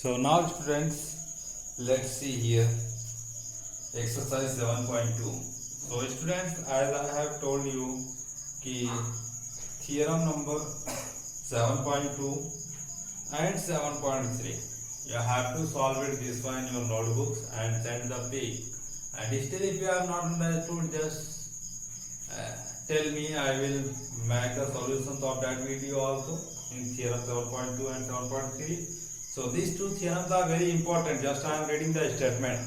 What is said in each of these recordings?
So now students, let's see here exercise 7.2. So students, as I have told you कि theorem number 7.2 and 7.3 you have to solve it this one in your notebooks and send the pic. And still if you have not understood, just tell me, I will make the solutions of that video also in theorem 7.2 and 7.3. So these two theorems are very important. Just I am reading the statement.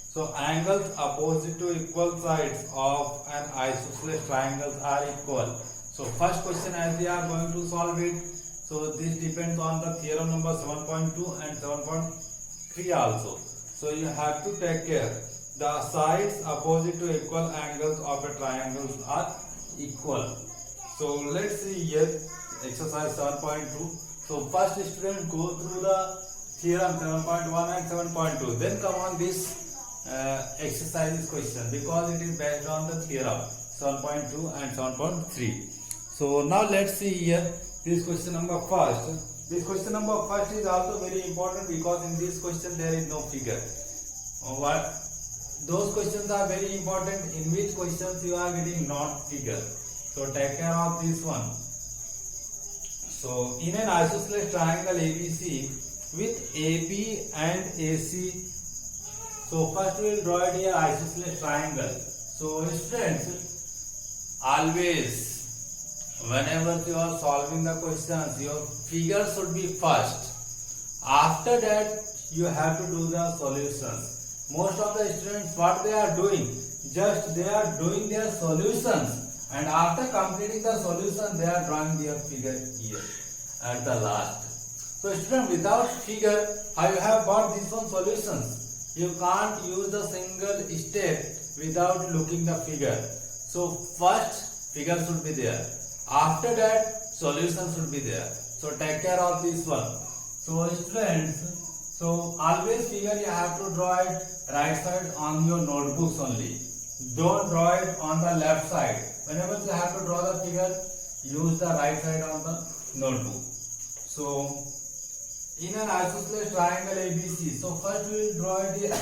So angles opposite to equal sides of an isosceles triangles are equal. So first question, as we are going to solve it, so this depends on the theorem number 7.2 and 7.3 also. So you have to take care. The sides opposite to equal angles of a triangle are equal. So let's see here exercise 7.2. So first student go through the theorem 7.1 and 7.2. Then come on this exercise question because it is based on the theorem 7.2 and 7.3. So now let's see here this question number first. This question number first is also very important because in this question there is no figure. What? Those questions are very important in which questions you are getting not figure. So take care of this one. So in an isosceles triangle ABC with AB and AC. So first we will draw it here isosceles triangle. So students, always whenever you are solving the questions, your figure should be first. After that you have to do the solutions. Most of the students, what they are doing, just they are doing their solutions, and after completing the solution they are drawing their figure here at the last. So student, without figure, how you have got these one solutions? You can't use the single step without looking the figure. So first figure should be there. After that solution should be there. So take care of this one. So students, so always figure you have to draw it right side on your notebooks only. Don't draw it on the left side. Whenever you have to draw the figure, use the right side on the notebook. So in an isosceles triangle ABC, so first we will draw it here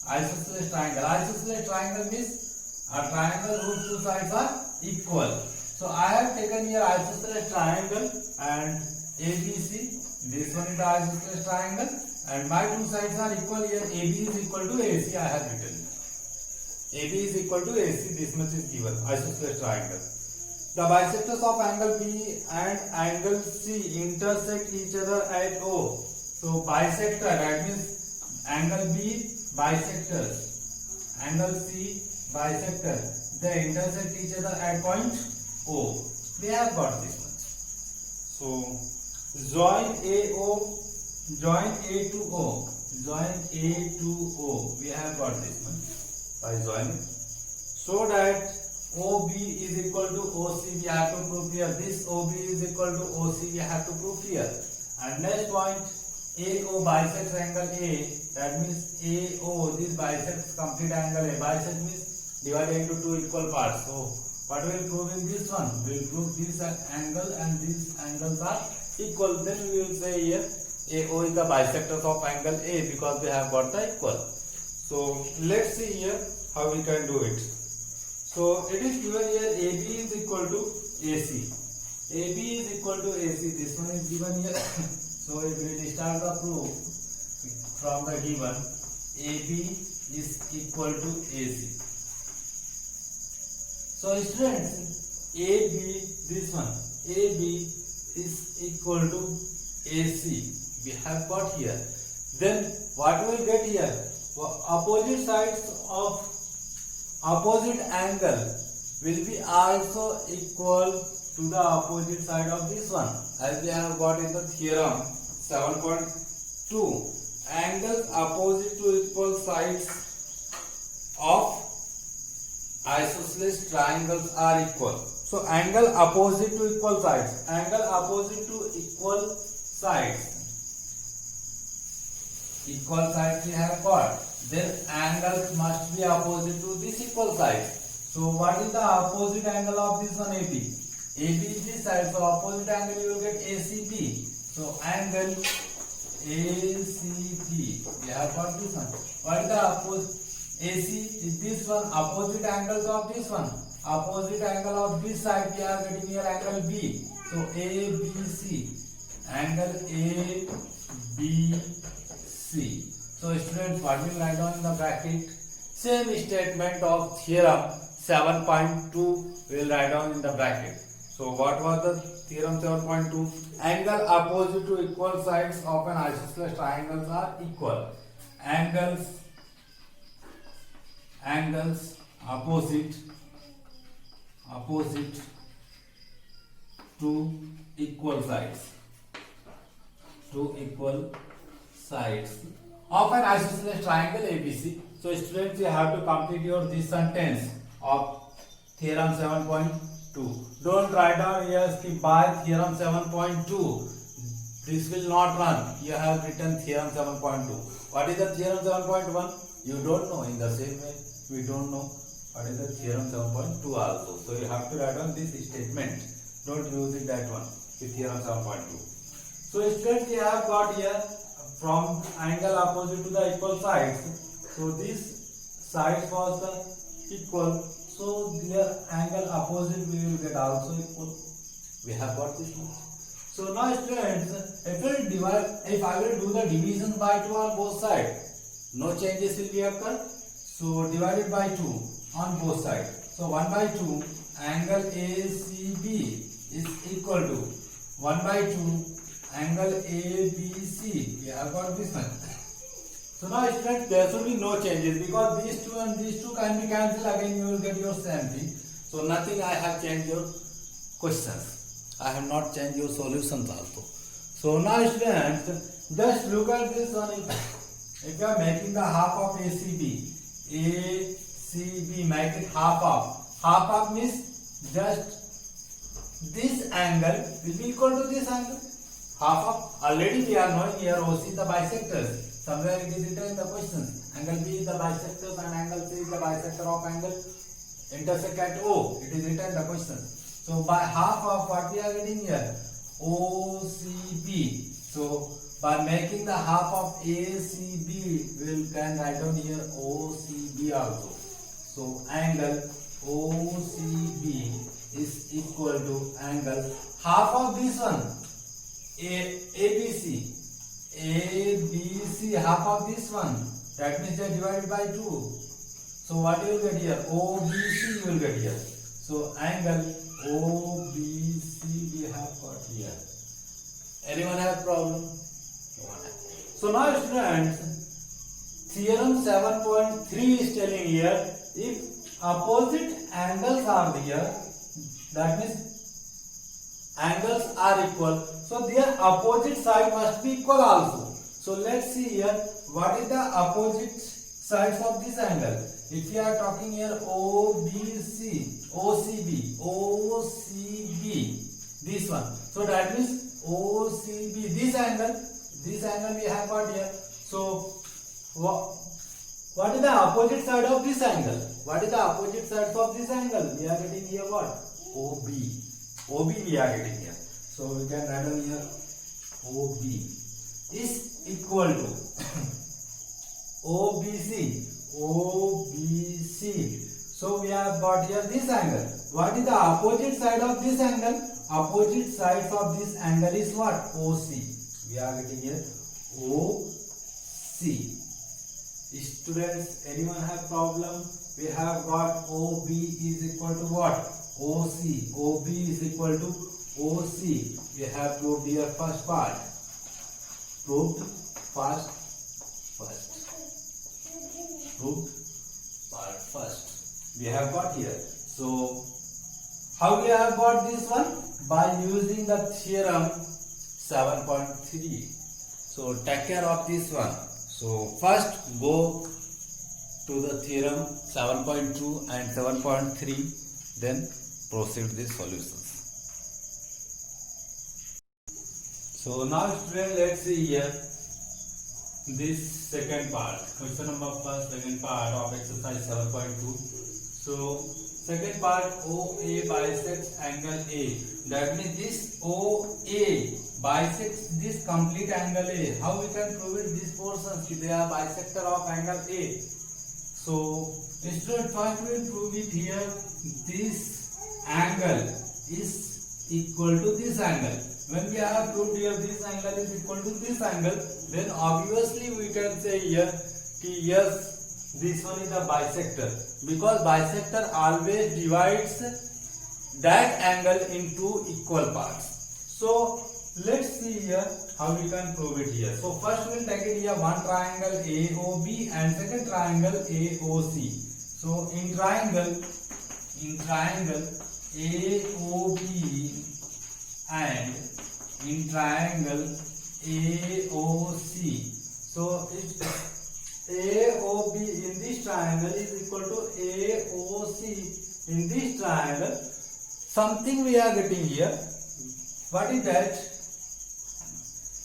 isosceles triangle. Isosceles triangle means a triangle whose two sides are equal. So I have taken here isosceles triangle and ABC. This one is the isosceles triangle and my two sides are equal here. AB is equal to AC. I have written. AB is equal to AC. This much is given. Isosceles triangle. The bisectors of angle B and angle C intersect each other at O. So bisector, that means angle B bisectors, angle C bisector. They intersect each other at point O. We have got this much. So join AO, join A to O, join A to O. We have got this much by joining. So that OB is equal to OC, we have to prove here. This OB is equal to OC, we have to prove here. And next point, AO bisects angle A. That means AO, this bisects complete angle A. Bisect means divided into two equal parts. So what we will prove in this one? We will prove this angle and these angles are equal. Then we will say here AO is the bisectors of angle A because we have got the equal. So let's see here how we can do it. So it is given here AB is equal to AC. AB is equal to AC. This one is given here. So if we start the proof from the given, AB is equal to AC. So students, AB, this one, AB is equal to AC. We have got here. Then what we will get here? Opposite sides of opposite angle will be also equal to the opposite side of this one, as we have got in the theorem 7.2. Angles opposite to equal sides of isosceles triangles are equal. So angle opposite to equal sides, angle opposite to equal sides, equal sides we have got. Then angles must be opposite to this equal side. So what is the opposite angle of this one? AB. AB is this side. So opposite angle you will get ACB. So angle ACB. We have got this one. What is the opposite? AC is this one. Opposite angles of this one. Opposite angle of this side we are getting here angle B. So ABC. Angle ABC. So students, what will write down in the bracket? Same statement of theorem 7.2 will write down in the bracket. So what was the theorem 7.2? Angle opposite to equal sides of an isosceles triangles are equal. Angles opposite to equal sides of an isosceles triangle ABC. So students, you have to complete your this sentence of theorem 7.2. Don't write down here by theorem 7.2. This will not run. You have written theorem 7.2. What is the theorem 7.1? You don't know. In the same way, we don't know what is the theorem 7.2 also. So you have to write down this statement. Don't use it that one with theorem 7.2. So students, we have got here from angle opposite to the equal sides. So this side was the equal. So their angle opposite we will get also equal. We have got this one. So now students, if I will do the division by 2 on both sides, no changes will be occur. So divided by 2 on both sides. So 1 by 2 angle ACB is equal to 1 by 2 angle ABC. We have got this one. So now students, there should be no changes because these two and these two can be cancelled. Again you will get your same thing. So nothing I have changed your questions. I have not changed your solutions also. So now students, just look at this one. If you are making the half of ACB make it half of means just this angle will be equal to this angle. Half of, already we are knowing here OC is the bisectors. Somewhere it is written in the questions. Angle B is the bisectors and angle C is the bisector of angle intersect at O. It is written in the question. So by half of what we are getting here? OCB. So by making the half of ACB, we can write down here OCB also. So angle OCB is equal to angle half of this one ABC. ABC half of this one. That means they are divided by 2. So what you will get here? OBC you will get here. So angle OBC we have got here. Anyone have problem? No one has. So now students, theorem 7.3 is telling here, if opposite angles are there, that means angles are equal, so their opposite side must be equal also. So let's see here, what is the opposite sides of this angle? If we are talking here OBC, OCB, this one. So that means OCB, this angle we have got here. So what is the opposite side of this angle? What is the opposite side of this angle? We are getting here what? OB we are getting here. So we can write down here OB is equal to OBC. So we have got here this angle. What is the opposite side of this angle? Opposite sides of this angle is what? OC. We are getting here OC. Students, anyone have problem? We have got OB is equal to what? OC. OB is equal to OC. We have proved here first part. Proved part first. We have got here. So how we have got this one? By using the theorem 7.3. So take care of this one. So first go to the theorem 7.2 and 7.3, then proceed with solutions. So now students, let's see here this second part, question number first, second part of exercise 7.2. So second part, OA bisects angle A. That means this OA bisects this complete angle A. How we can prove it? These portions, they are bisector of angle A. So, student, first we will prove it here. This angle is equal to this angle. When we have proved here this angle is equal to this angle, then obviously we can say here yes, this one is a bisector, because bisector always divides that angle into equal parts. So let's see here how we can prove it here. So first we will take it here one triangle AOB and second triangle AOC. So in triangle AOB and in triangle AOC. So AOB in this triangle is equal to AOC in this triangle. Something we are getting here. What is that?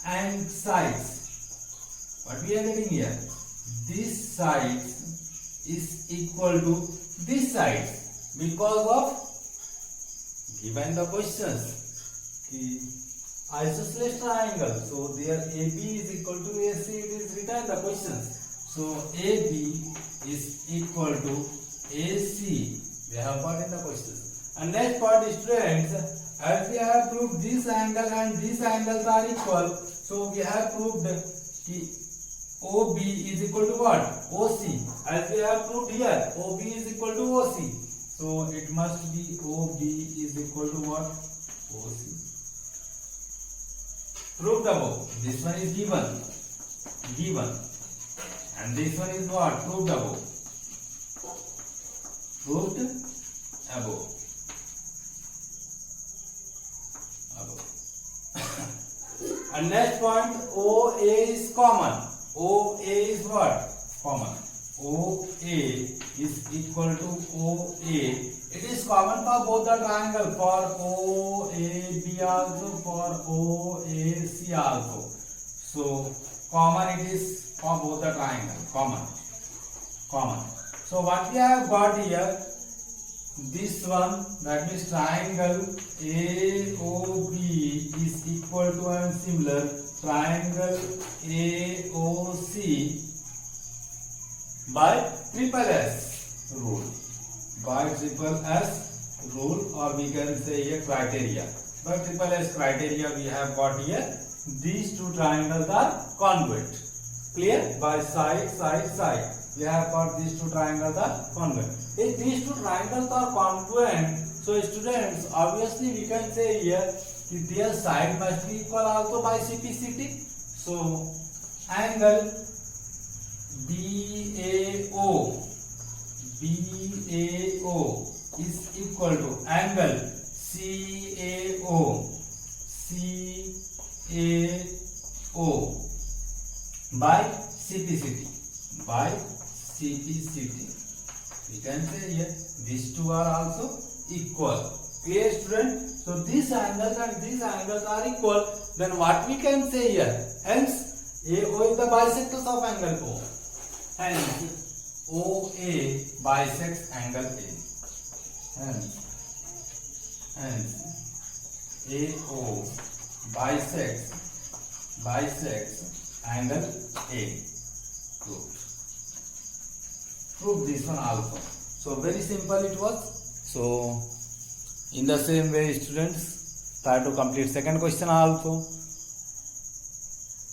And sides. What we are getting here? This side is equal to this side because of given the questions. Isosceles triangle. So there AB is equal to AC. It is written in the questions. So AB is equal to AC. We have got in the questions. And next part, students, as we have proved this angle and these angles are equal, so we have proved that OB is equal to what? OC. As we have proved here, OB is equal to OC. So it must be OB is equal to what? OC. Proved above. This one is given. And this one is what? Proved above. Proved above. And next point, OA is common. OA is what? Common. OA is equal to OA. It is common for both the triangle, for OAB also, for OAC also. So common it is for both the triangle. Common. So what we have got here? This one, that means triangle AOB is equal to and similar triangle AOC by triple S rule. By triple S rule, or we can say here criteria. By triple S criteria we have got here these two triangles are congruent. Clear? By side. We have got these two triangles are congruent. If these two triangles are congruent, so students, obviously we can say here their side must be equal also by CPCT. So angle BAO is equal to angle CAO by CPCT. We can say here these two are also equal. Clear, student? So these angles and these angles are equal. Then what we can say here? Hence AO is the bisectors of angle O. Hence OA bisects angle A. Hence AO bisects angle A. Prove this one also. So very simple it was. So in the same way, students, try to complete second question also.